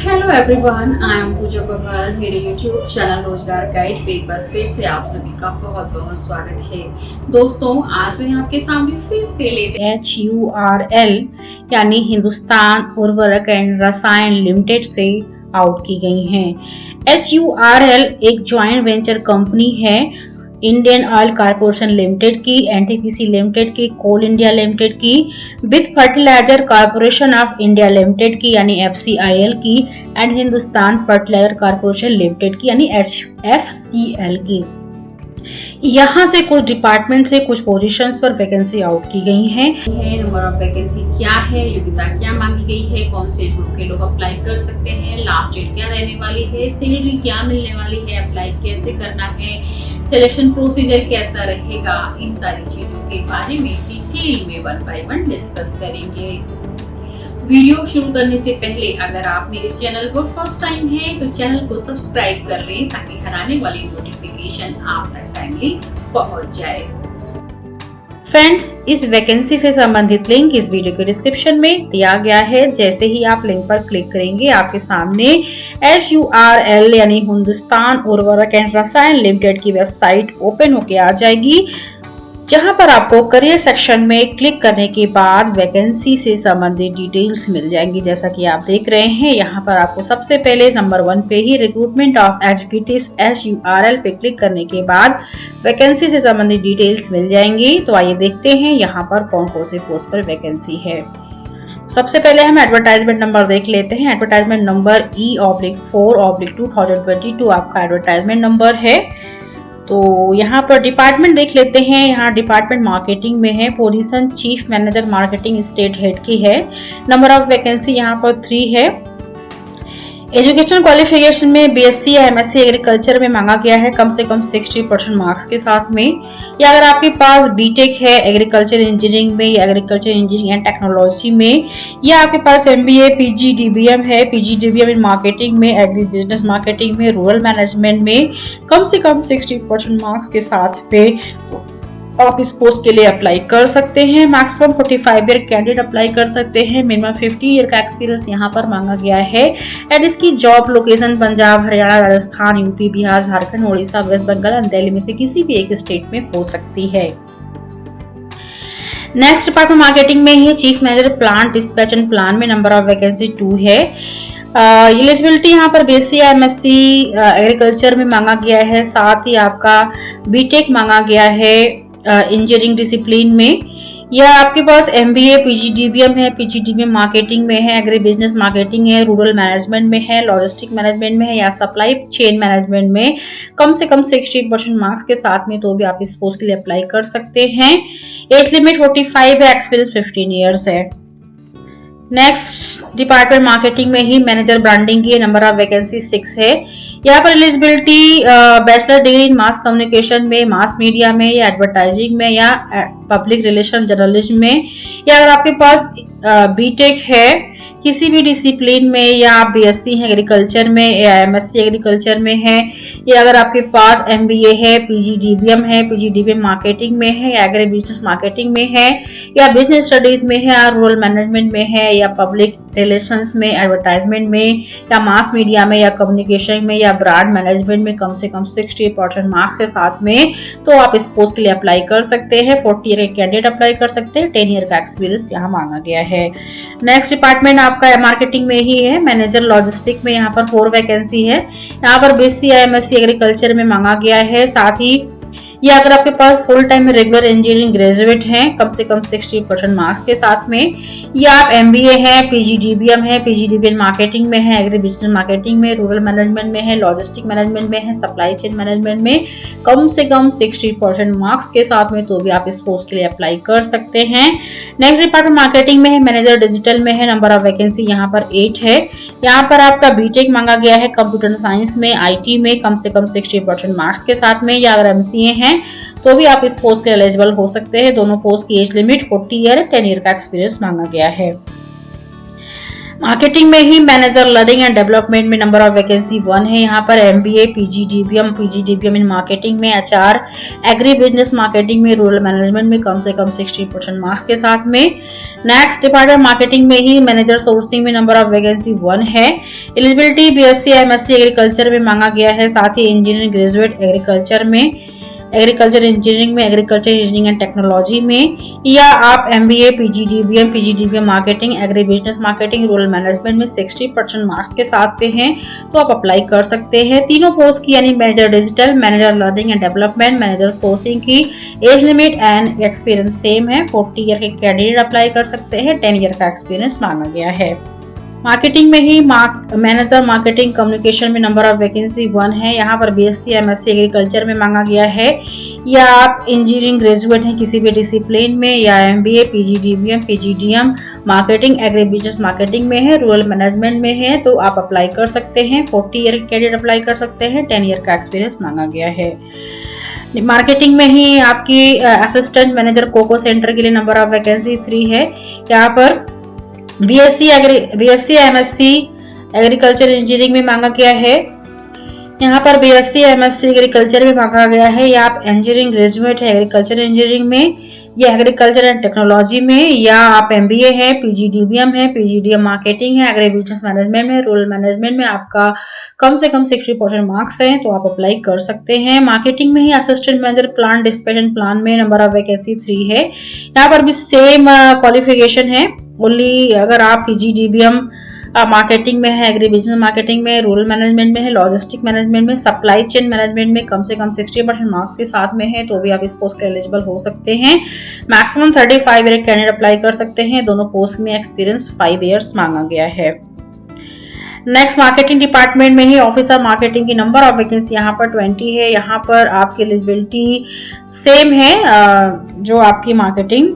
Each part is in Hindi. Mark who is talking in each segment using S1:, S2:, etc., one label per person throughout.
S1: हेलो एवरीवन, आई एम पूजा पवार। मेरे यूट्यूब चैनल रोजगार गाइड पे एक बार फिर से आप सभी का बहुत बहुत स्वागत है। दोस्तों, आज मैं आपके सामने फिर से HURL यानी हिंदुस्तान उर्वरक एंड रसायन लिमिटेड से आउट की गई हैं। HURL एक ज्वाइंट वेंचर कंपनी है इंडियन ऑयल कॉर्पोरेशन लिमिटेड की, एनटीपीसी लिमिटेड की, कोल इंडिया लिमिटेड की, with Fertilizer Corporation of India Limited की यानी FCIL की, and Hindustan Fertilizer Corporation Limited की यानी HFCL की। यहाँ से कुछ डिपार्टमेंट से कुछ पोजीशंस पर वैकेंसी आउट की गई हैं। नंबर ऑफ वैकेंसी क्या है, योग्यता क्या मांगी गई है, कौन से एज ग्रुप के लोग अप्लाई कर सकते हैं, लास्ट डेट क्या रहने वाली है, सैलरी क्या मिलने वाली है, अप्लाई कैसे करना है, सिलेक्शन प्रोसीजर कैसा रहेगा, इन सारी चीजों के बारे में डिटेल में 1 by 1 डिस्कस करेंगे। वीडियो शुरू करने से पहले अगर आप मेरे चैनल पर फर्स्ट टाइम हैं तो चैनल को सब्सक्राइब कर लें ताकि हर आने वाली नोटिफिकेशन आप तक टाइमली पहुंच जाए। फ्रेंड्स, इस वैकेंसी से संबंधित लिंक इस वीडियो के डिस्क्रिप्शन में दिया गया है। जैसे ही आप लिंक पर क्लिक करेंगे आपके सामने HURL यानी हिंदुस्तान उर्वरक एंड रसायन लिमिटेड की वेबसाइट ओपन होके आ जाएगी, जहां पर आपको करियर सेक्शन में क्लिक करने के बाद वैकेंसी से संबंधित डिटेल्स मिल जाएंगी। जैसा कि आप देख रहे हैं, यहां पर आपको सबसे पहले नंबर 1 पे ही रिक्रूटमेंट ऑफ एग्जीक्यूटिव्स HURL पे क्लिक करने के बाद वैकेंसी से संबंधित डिटेल्स मिल जाएंगी। तो आइए देखते हैं यहाँ पर कौन कौन से पोस्ट पर वैकेंसी है। सबसे पहले हम एडवर्टाइजमेंट नंबर देख लेते हैं। एडवर्टाइजमेंट नंबर E/4/2022 आपका एडवर्टाइजमेंट नंबर है। तो यहाँ पर डिपार्टमेंट देख लेते हैं। यहाँ डिपार्टमेंट मार्केटिंग में है, position chief manager marketing state head की है। नंबर ऑफ वैकेंसी यहाँ पर 3 है। एजुकेशन क्वालिफिकेशन में BSc या MSc एग्रीकल्चर में मांगा गया है कम से कम 60% मार्क्स के साथ में, या अगर आपके पास BTech है एग्रीकल्चर इंजीनियरिंग में या एग्रीकल्चर इंजीनियरिंग एंड टेक्नोलॉजी में, या आपके पास MBA PGDBM है, PGDBM इन मार्केटिंग में, एग्री बिजनेस मार्केटिंग में, रूरल मैनेजमेंट में कम से कम 60% मार्क्स के साथ में, तो आप इस पोस्ट के लिए अप्लाई कर सकते हैं। मैक्सिमम 45 ईयर कैंडिडेट अप्लाई कर सकते हैं। मिनिमम 50 ईयर का एक्सपीरियंस यहाँ पर मांगा गया है। एंड इसकी job location Punjab, Haryana, Rajasthan, UP, Bihar, Jharkhand, Orissa, West Bengal and Delhi में से किसी भी एक स्टेट में हो सकती है। नेक्स्ट डिपार्टमेंट मार्केटिंग में है chief manager plant dispatch and plan में नंबर ऑफ वैकेंसी 2 है। एलिजिबिलिटी यहाँ पर BSc या MSc एग्रीकल्चर में मांगा गया है, साथ ही आपका BTech मांगा गया है इंजीनियरिंग डिसिप्लिन में, या आपके पास MBA PGDBM है, PGDBM मार्केटिंग में है, एग्री बिजनेस मार्केटिंग है, रूरल मैनेजमेंट में है, लॉजिस्टिक मैनेजमेंट में है, या सप्लाई चेन मैनेजमेंट में कम से कम 60% मार्क्स के साथ में, तो भी आप इस पोस्ट के लिए अप्लाई कर सकते हैं। एज लिमिट 45 है, एक्सपीरियंस 15 ईयर्स है। नेक्स्ट डिपार्टमेंट मार्केटिंग में ही मैनेजर ब्रांडिंग की नंबर ऑफ वैकेंसी 6 है। यहाँ पर eligibility bachelor degree in mass communication में, मास मीडिया में, या एडवर्टाइजिंग में, या पब्लिक रिलेशन जर्नलिज्म में, या अगर आपके पास BTech है किसी भी डिसिप्लिन में, या आप BSc है एग्रीकल्चर में या MSc एग्रीकल्चर में है, या अगर आपके पास MBA है, PGDBM है, PGDBM मार्केटिंग में है, या एग्री बिजनेस मार्केटिंग में है, या बिजनेस स्टडीज में है, या रूरल मैनेजमेंट में है, या पब्लिक रिलेशंस में, एडवर्टाइजमेंट में, या मास मीडिया में, या कम्युनिकेशन में, या ब्रांड मैनेजमेंट में कम से कम 60% मार्क्स के साथ में, तो आप इस पोस्ट के लिए अप्लाई कर सकते हैं। 40 ईयर के कैंडिडेट अप्लाई कर सकते हैं। 10 ईयर का एक्सपीरियंस यहाँ मांगा गया है। नेक्स्ट डिपार्टमेंट आपका मार्केटिंग में ही है। मैनेजर लॉजिस्टिक में यहाँ पर 4 वैकेंसी है। यहाँ पर BSc या MSc एग्रीकल्चर में मांगा गया है, साथ ही या अगर आपके पास फुल टाइम में रेगुलर इंजीनियरिंग ग्रेजुएट हैं कम से कम 60% मार्क्स के साथ में, या आप MBA है, PGDBM है, PGDBM मार्केटिंग में है, एग्री बिजनेस मार्केटिंग में, रूरल मैनेजमेंट में है, लॉजिस्टिक मैनेजमेंट में है, सप्लाई चेन मैनेजमेंट में कम से कम 60% मार्क्स के साथ में, तो भी आप इस पोस्ट के लिए अप्लाई कर सकते हैं। नेक्स्ट डिपार्टमेंट मार्केटिंग में है मैनेजर डिजिटल में है। नंबर ऑफ वैकेंसी यहाँ पर 8 है। यहाँ पर आपका BTech मांगा गया है कंप्यूटर साइंस में, IT में कम से कम 60% मार्क्स के साथ में, या अगर MCA है तो भी आप इस पोस्ट के एलिजिबल हो सकते हैं। दोनों पोस्ट की एज लिमिट 40 ईयर 10 ईयर का एक्सपीरियंस मांगा गया है। मार्केटिंग में ही मैनेजर लर्निंग एंड डेवलपमेंट में नंबर ऑफ वैकेंसी 1 है। यहाँ पर MBA PGDBM इन मार्केटिंग में, HR एग्री बिजनेस मार्केटिंग में, रूरल मैनेजमेंट में कम से कम 60% मार्क्स के साथ में। नेक्स्ट डिपार्टमेंट मार्केटिंग में ही मैनेजर सोर्सिंग में नंबर ऑफ वैकेंसी 1 है। एलिजिबिलिटी BSc MSc एग्रीकल्चर में मांगा गया है, साथ ही इंजीनियरिंग ग्रेजुएट एग्रीकल्चर में, एग्रीकल्चर इंजीनियरिंग में, एग्रीकल्चर इंजीनियरिंग एंड टेक्नोलॉजी में, या आप MBA PGDBM marketing agri business marketing rural management में 60% मार्क्स के साथ पे हैं तो आप अप्लाई कर सकते हैं। तीनों पोस्ट की यानी manager digital, manager learning and development, manager sourcing की age limit and experience same है। 40 ईयर के कैंडिडेट अप्लाई कर सकते हैं। 10 ईयर का एक्सपीरियंस मांगा गया है। मार्केटिंग में ही मैनेजर मार्केटिंग कम्युनिकेशन में नंबर ऑफ वैकेंसी 1 है। यहाँ पर BSc MSc एग्रीकल्चर में मांगा गया है, या आप इंजीनियरिंग ग्रेजुएट हैं किसी भी डिसिप्लिन में, या MBA PGDM marketing agri business marketing में है, रूरल मैनेजमेंट में है तो आप अप्लाई कर सकते हैं। 40 ईयर कैंडिडेट अप्लाई कर सकते हैं। 10 ईयर का एक्सपीरियंस मांगा गया है। मार्केटिंग में ही आपकी असिस्टेंट मैनेजर कोको सेंटर के लिए नंबर ऑफ वैकेंसी 3 है। यहाँ पर BSc MSc एग्रीकल्चर इंजीनियरिंग में मांगा गया है। यहाँ पर BSc MSc एग्रीकल्चर में मांगा गया है, या आप इंजीनियरिंग ग्रेजुएट है एग्रीकल्चर इंजीनियरिंग में, या एग्रीकल्चर एंड टेक्नोलॉजी में, या आप MBA है PGDBM है, PGDM मार्केटिंग है एग्री बिजनेस मैनेजमेंट में, रूरल मैनेजमेंट में आपका कम से कम 60% मार्क्स है तो आप अप्लाई कर सकते हैं। मार्केटिंग में ही assistant manager plan dispatch and plan में नंबर ऑफ वैकेंसी 3 है। यहाँ पर भी सेम क्वालिफिकेशन है, ओनली अगर आप PGDBM मार्केटिंग में है, एग्री बिजनेस मार्केटिंग में, रूरल मैनेजमेंट में है, लॉजिस्टिक मैनेजमेंट में, सप्लाई चेन मैनेजमेंट में कम से कम 60% मार्क्स के साथ में है तो भी आप इस पोस्ट के एलिजिबल हो सकते हैं। मैक्सिमम 35 ईयर कैंडिडेट अप्लाई कर सकते हैं। दोनों पोस्ट में एक्सपीरियंस 5 इयर्स मांगा गया है। नेक्स्ट मार्केटिंग डिपार्टमेंट में ही ऑफिसर मार्केटिंग की नंबर ऑफ वैकेंसी यहाँ पर 20 है। यहाँ पर आपकी एलिजिबिलिटी सेम है जो आपकी मार्केटिंग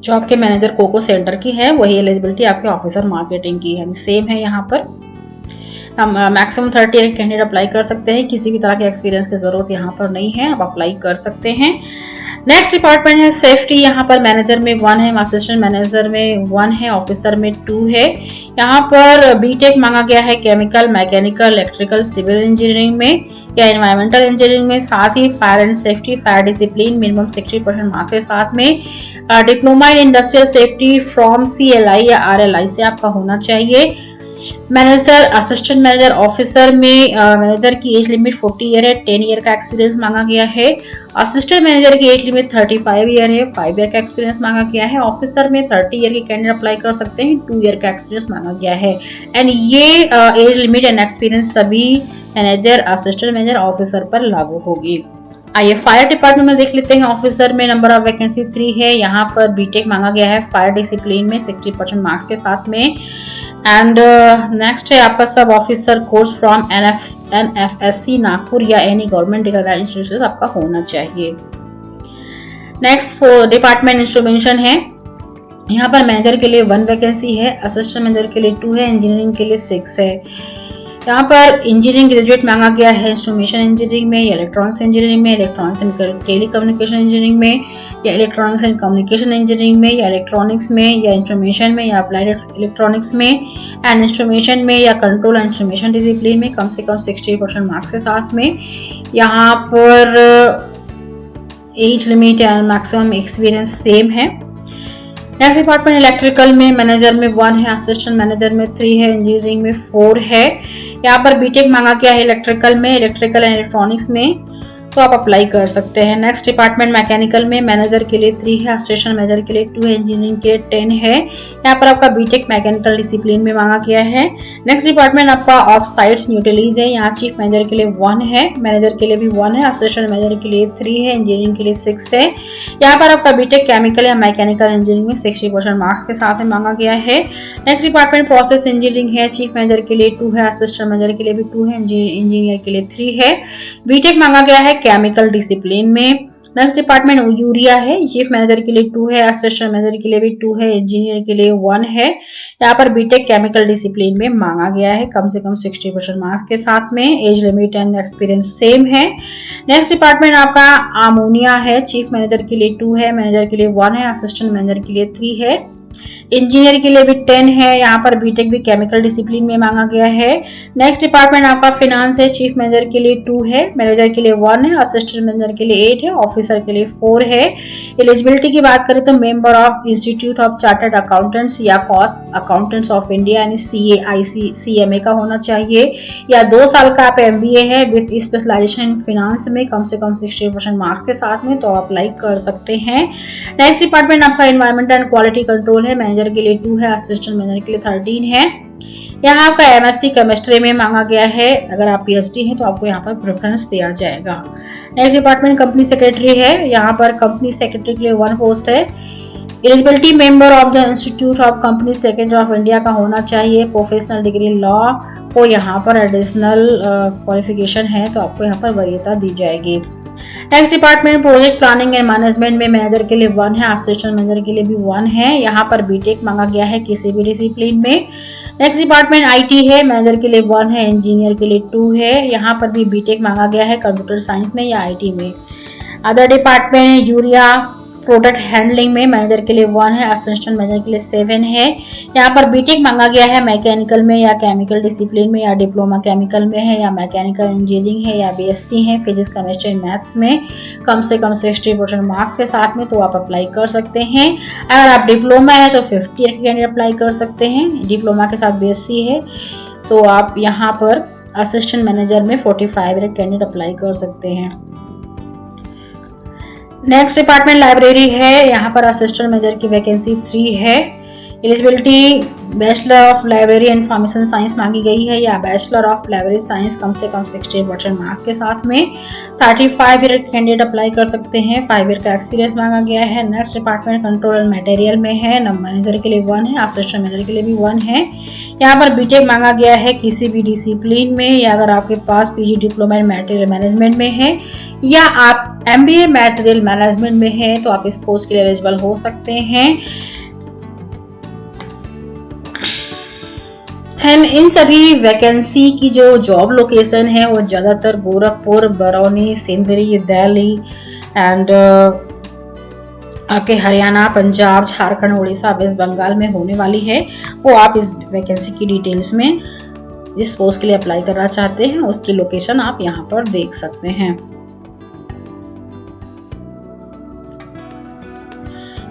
S1: जो आपके मैनेजर कोको सेंटर की है वही एलिजिबिलिटी आपके ऑफिसर मार्केटिंग की है, सेम है। यहाँ पर हम मैक्सिमम 30 ईयर कैंडिडेट अप्लाई कर सकते हैं। किसी भी तरह के एक्सपीरियंस की जरूरत यहाँ पर नहीं है, आप अप्लाई कर सकते हैं। नेक्स्ट डिपार्टमेंट है सेफ्टी। यहाँ पर मैनेजर में 1 है, असिस्टेंट मैनेजर में 1 है, ऑफिसर में 2 है। यहाँ पर बीटेक मांगा गया है chemical, mechanical, electrical, civil engineering में या एनवायरमेंटल इंजीनियरिंग में, साथ ही fire and safety, fire discipline minimum 60% marks के साथ में। Diploma in industrial safety from CLI या RLI से आपका होना चाहिए। मैनेजर, असिस्टेंट मैनेजर, ऑफिसर में मैनेजर की एज लिमिट 40 ईयर है, 10 ईयर का एक्सपीरियंस मांगा गया है। असिस्टेंट मैनेजर की एज लिमिट 35 ईयर है, 5 ईयर का एक्सपीरियंस मांगा गया है। ऑफिसर में 30 ईयर के कैंडिडेट अप्लाई कर सकते हैं, 2 ईयर का एक्सपीरियंस मांगा गया है। एंड ये एज लिमिट एंड एक्सपीरियंस सभी मैनेजर, असिस्टेंट मैनेजर, ऑफिसर पर लागू होगी। आइए फायर डिपार्टमेंट में देख लेते हैं। ऑफिसर में नंबर ऑफ वैकेंसी 3 है। यहाँ पर बीटेक मांगा गया है फायर डिसिप्लिन में 60% मार्क्स के साथ में। एंड नेक्स्ट है आपका सब officer course from NFSC Nagpur या एनी गवर्नमेंट रिकॉग्नाइज्ड इंस्टीट्यूशन आपका होना चाहिए। नेक्स्ट डिपार्टमेंट इंस्ट्रूमेंटेशन है। यहाँ पर मैनेजर के लिए 1 वैकेंसी है, असिस्टेंट मैनेजर के लिए 2 है, इंजीनियरिंग के लिए 6 है। यहाँ पर इंजीनियरिंग ग्रेजुएट मांगा गया है इंस्ट्रूमेंटेशन इंजीनियरिंग में या इलेक्ट्रॉनिक्स इंजीनियरिंग में, इलेक्ट्रॉनिक्स एंड टेलीकम्युनिकेशन इंजीनियरिंग में या इलेक्ट्रॉनिक्स एंड कम्युनिकेशन इंजीनियरिंग में या इलेक्ट्रॉनिक्स में या इंस्ट्रूमेंटेशन में या अप्लाइड इलेक्ट्रॉनिक्स में एंड इंस्ट्रूमेंटेशन में या कंट्रोल एंड इंस्ट्रूमेंटेशन डिसिप्लिन में कम से कम 60% मार्क्स के साथ में। यहाँ पर as limit and maximum experience same है। नेक्स्ट डिपार्टमेंट इलेक्ट्रिकल में मैनेजर में 1 है, असिस्टेंट मैनेजर में 3 है, इंजीनियरिंग में 4 है। यहाँ पर बीटेक मांगा गया है इलेक्ट्रिकल में, इलेक्ट्रिकल एंड इलेक्ट्रॉनिक्स में तो आप अप्लाई कर सकते हैं। नेक्स्ट डिपार्टमेंट मैकेनिकल में मैनेजर के लिए 3 है, असिस्टेंट मैनेजर के लिए 2 है, इंजीनियरिंग के लिए 10 है। यहाँ पर आपका बीटेक मैकेनिकल डिसिप्लिन में मांगा गया है। नेक्स्ट डिपार्टमेंट आपका ऑफ साइट्स न्यूट्रलीज है। यहाँ चीफ मैनेजर के लिए 1 है, मैनेजर के लिए भी 1 है, असिस्टेंट मैनेजर के लिए 3 है, इंजीनियरिंग के लिए 6 है। यहाँ पर आपका बीटेक केमिकल या मैकेनिकल इंजीनियरिंग में 60% मार्क्स के साथ में मांगा गया है। नेक्स्ट डिपार्टमेंट प्रोसेस इंजीनियरिंग है, चीफ मैनेजर के लिए 2 है, असिस्टेंट मैनेजर के लिए भी 2 है, इंजीनियर के लिए 3 है। बीटेक मांगा गया है केमिकल डिसिप्लिन में। नेक्स्ट डिपार्टमेंट यूरिया है, चीफ मैनेजर के लिए 2 है, असिस्टेंट मैनेजर के लिए भी 2 है, इंजीनियर के लिए 1 है। यहाँ पर बीटेक केमिकल डिसिप्लिन में मांगा गया है कम से कम 60% मार्क्स के साथ में। As limit and experience same है। नेक्स्ट डिपार्टमेंट आपका अमोनिया है, चीफ मैनेजर के लिए 2 है, मैनेजर के लिए 1 है, असिस्टेंट मैनेजर के लिए 3 है। इंजीनियर के लिए भी 10 है। यहाँ पर बीटेक भी केमिकल डिसिप्लिन में मांगा गया है। नेक्स्ट डिपार्टमेंट आपका फिनांस है। चीफ मैनेजर के लिए 2 है, मैनेजर के लिए 1 है, असिस्टेंट मैनेजर के लिए 8 है, ऑफिसर के लिए 4 है। एलिजिबिलिटी की बात करें तो member of institute of chartered accountants या कॉस्ट अकाउंटेंट्स ऑफ इंडिया यानी CAICMA का होना चाहिए, या 2 साल का आप MBA है विद स्पेशलाइजेशन इन फिनांस में कम से कम 60% मार्क्स के साथ में, तो आप अप्लाई कर सकते हैं। नेक्स्ट डिपार्टमेंट आपका एनवायरमेंट एंड क्वालिटी कंट्रोल है। मैनेजर के लिए 2 है, असिस्टेंट मैनेजर के लिए 13 है। यहाँ आपका MSc केमिस्ट्री में मांगा गया है। अगर आप PhD हैं तो आपको यहाँ पर प्रेफरेंस दिया जाएगा। नेक्स्ट डिपार्टमेंट कंपनी सेक्रेटरी है। यहाँ पर कंपनी सेक्रेटरी के लिए 1 पोस्ट है। Eligibility member of the institute of company secretary of India का होना चाहिए। प्रोफेशनल डिग्री लॉ को यहाँ पर एडिशनल क्वालिफिकेशन है, तो आपको यहाँ पर वरीयता दी जाएगी। Next department project planning and management में मैनेजर के लिए 1 है, असिस्टेंट मैनेजर के लिए भी 1 है। यहाँ पर बीटेक मांगा गया है किसी भी डिसिप्लिन में। नेक्स्ट डिपार्टमेंट IT है। मैनेजर के लिए 1 है, इंजीनियर के लिए 2 है। यहाँ पर भी बीटेक मांगा गया है कंप्यूटर साइंस में या IT में। Other department urea product handling में मैनेजर के लिए 1 है, असिस्टेंट मैनेजर के लिए 7 है। यहाँ पर बीटेक मांगा गया है मैकेनिकल में या केमिकल डिसिप्लिन में, या डिप्लोमा केमिकल में है, या मैकेनिकल इंजीनियरिंग है, या BSc है फिजिक्स केमिस्ट्री मैथ्स में कम से कम 60% मार्क्स के साथ में, तो आप अप्लाई कर सकते हैं। अगर आप डिप्लोमा है तो 50 कैंडिडेट अप्लाई कर सकते हैं। डिप्लोमा के साथ BSc है तो आप यहाँ पर असिस्टेंट मैनेजर में 45 कैंडिडेट अप्लाई कर सकते हैं। नेक्स्ट डिपार्टमेंट लाइब्रेरी है। यहाँ पर असिस्टेंट मैनेजर की वैकेंसी 3 है। Eligibility bachelor of library and information science मांगी गई है, या बैचलर ऑफ लाइब्रेरी साइंस कम से कम 60% मार्क्स के साथ में। 35 ईयर कैंडिडेट अप्लाई कर सकते हैं। 5 ईयर का एक्सपीरियंस मांगा गया है। Next department control and material में है। मैनेजर के लिए 1 है, असिस्टेंट मैनेजर के लिए भी 1 है। यहाँ पर बीटेक मांगा गया है किसी भी डिसिप्लिन में, या अगर आपके पास PG diploma in material management में है, या आप MBA मटेरियल मैनेजमेंट में है, तो आप इस पोस्ट के लिए एलिजिबल हो सकते हैं। एंड इन सभी वैकेंसी की जो जॉब लोकेशन है वो ज़्यादातर गोरखपुर, बरौनी, सिंदरी, दिल्ली एंड आपके हरियाणा, पंजाब, झारखंड, उड़ीसा, वेस्ट बंगाल में होने वाली है। वो आप इस वैकेंसी की डिटेल्स में जिस पोस्ट के लिए अप्लाई करना चाहते हैं उसकी लोकेशन आप यहाँ पर देख सकते हैं।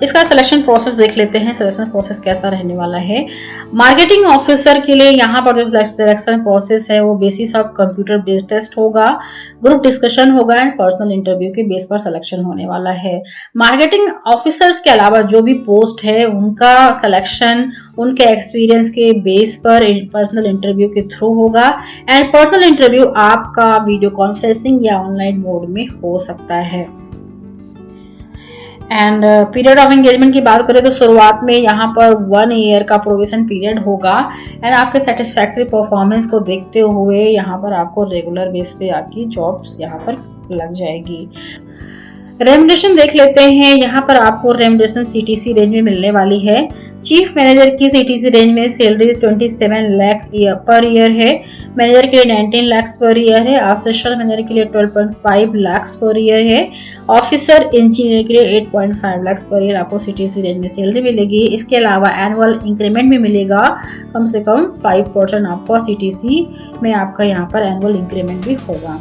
S1: इसका सिलेक्शन प्रोसेस देख लेते हैं। सिलेक्शन प्रोसेस कैसा रहने वाला है। मार्केटिंग ऑफिसर के लिए यहाँ पर जो सिलेक्शन प्रोसेस है वो basis of computer based test होगा, ग्रुप डिस्कशन होगा एंड पर्सनल इंटरव्यू के बेस पर सिलेक्शन होने वाला है। मार्केटिंग ऑफिसर्स के अलावा जो भी पोस्ट है उनका सिलेक्शन उनके एक्सपीरियंस के बेस पर पर्सनल इंटरव्यू के थ्रू होगा। एंड पर्सनल इंटरव्यू आपका वीडियो कॉन्फ्रेंसिंग या ऑनलाइन मोड में हो सकता है। एंड पीरियड ऑफ एंगेजमेंट की बात करें तो शुरुआत में यहाँ पर 1 ईयर का प्रोविजन पीरियड होगा। एंड आपके सेटिस्फैक्ट्री परफॉर्मेंस को देखते हुए यहाँ पर आपको रेगुलर बेस पे आपकी जॉब्स यहाँ पर लग जाएगी। रेम्युनरेशन देख लेते हैं। यहाँ पर आपको रेम्युनरेशन CTC रेंज में मिलने वाली है। चीफ मैनेजर की CTC रेंज में सैलरी 27 लाख पर ईयर है। मैनेजर के लिए 19 लाख पर ईयर है। असिस्टेंट मैनेजर के लिए 12.5 लाख पर ईयर है। ऑफिसर इंजीनियर के लिए 8.5 लाख पर ईयर आपको CTC रेंज में सैलरी मिलेगी। इसके अलावा एनुअल इंक्रीमेंट भी मिलेगा, कम से कम 5% आपको CTC में आपका यहाँ पर एनुअल इंक्रीमेंट भी होगा।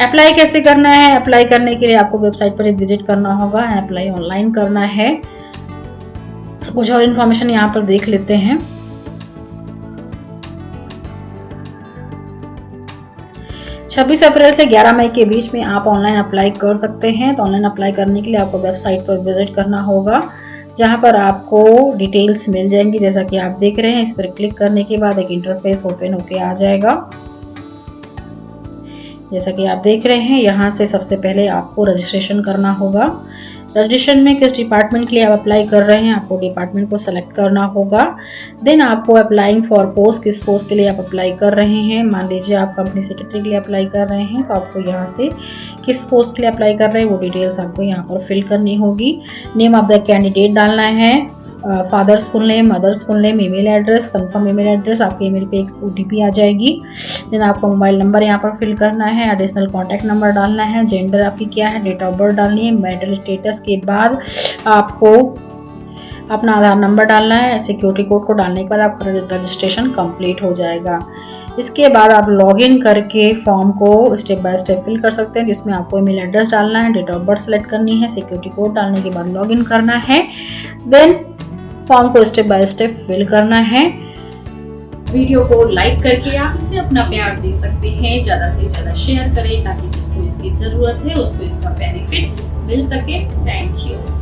S1: अप्लाई कैसे करना है? अप्लाई करने के लिए आपको वेबसाइट पर विजिट करना होगा। अप्लाई ऑनलाइन करना है। कुछ और इन्फॉर्मेशन यहाँ पर देख लेते हैं। 26 अप्रैल से 11 मई के बीच में आप ऑनलाइन अप्लाई कर सकते हैं। तो ऑनलाइन अप्लाई करने के लिए आपको वेबसाइट पर विजिट करना होगा, जहां पर आपको डिटेल्स मिल जाएंगी। जैसा कि आप देख रहे हैं, इस पर क्लिक करने के बाद एक इंटरफेस ओपन होके आ जाएगा। जैसा कि आप देख रहे हैं, यहाँ से सबसे पहले आपको रजिस्ट्रेशन करना होगा। रजिस्ट्रेशन में किस डिपार्टमेंट के लिए आप अप्लाई कर रहे हैं, आपको डिपार्टमेंट को सेलेक्ट करना होगा। देन आपको अप्लाइंग फॉर पोस्ट, किस पोस्ट के लिए आप अप्लाई कर रहे हैं। मान लीजिए आप कंपनी सेक्रेटरी के लिए अप्लाई कर रहे हैं, तो आपको यहाँ से किस पोस्ट के लिए अप्लाई कर रहे हैं वो डिटेल्स आपको यहाँ पर फिल करनी होगी। नेम ऑफ द कैंडिडेट डालना है, father's full name, mother's full name, email address, confirm email address, आपके ईमेल पे एक OTP आ जाएगी। देन आपको मोबाइल नंबर यहाँ पर फिल करना है, एडिशनल कॉन्टैक्ट नंबर डालना है, जेंडर आपकी क्या है, डेट ऑफ बर्थ डालनी है, मैरिटल स्टेटस के बाद आपको अपना आधार नंबर डालना है। सिक्योरिटी कोड को डालने के बाद आपका रजिस्ट्रेशन कंप्लीट हो जाएगा। इसके बाद आप लॉगिन करके फॉर्म को स्टेप बाय स्टेप फिल कर सकते हैं, जिसमें आपको ईमेल एड्रेस डालना है, डेट ऑफ बर्थ सेलेक्ट करनी है, सिक्योरिटी कोड डालने के बाद लॉगिन करना है, देन फॉर्म को स्टेप बाय स्टेप फिल करना है। वीडियो को लाइक करके आप इसे अपना प्यार दे सकते हैं, ज़्यादा से ज़्यादा शेयर करें ताकि जिसको इसकी ज़रूरत है उसको इसका बेनिफिट मिल सके। Thank you.